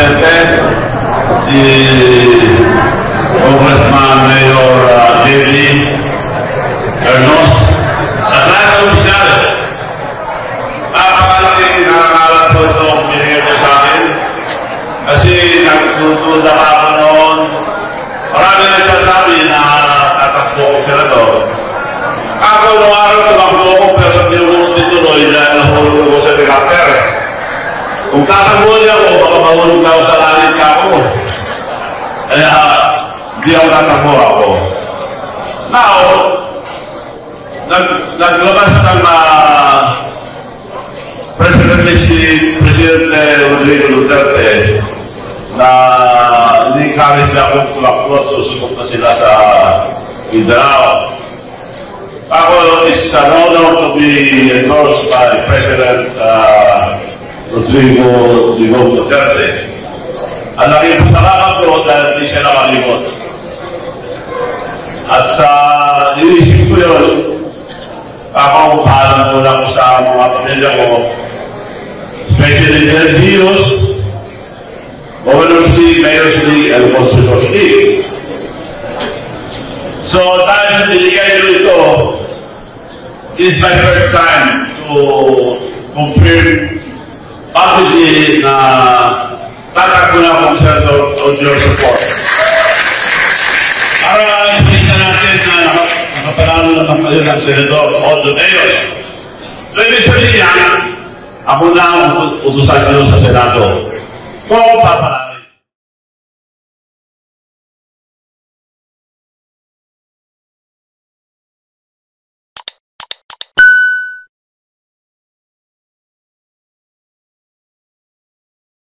Presidente, si Congressman Mayor David Ernos, at lahat ng opisyal. Napakalaking narangalan po itong binigay niya sa akin. Kasi nagtutuda pa ako noon. Marami nagsasabi na tatakbo ko senador. Ako nung araw tumakbo ko pero hindi ko tituloy dahil nahulog ko sa helicopter. Kung tatakbo niya ako, baka mahulog na ako sa langit ka ako. Kaya hindi ako tatakbo ako. Now, naglabas ng President Rodrigo Duterte na ini-encourage na akong tumakbo at susubok na sila sa Mindanao. Ako is an honor to be endorsed by President Rodrigo Duterte. Ang laking pasalamat ko dahil hindi siya nakalimot. At sa inisip ko yun, ako paalam ko lang sa mga pamilya ko, especially the LGUs, Governor's League, Mayor's League, and Constitution's League. So, dahil sa binigay nyo ito, this is my first time to confirm publicly na tatakbo na akong Senator on your support. Para ipisa natin na nakapanalo naman kayo ng Senator on the Mayors. So, ibig sabihin yan, ako na ang utusan nyo sa Senado. Kung papanalo.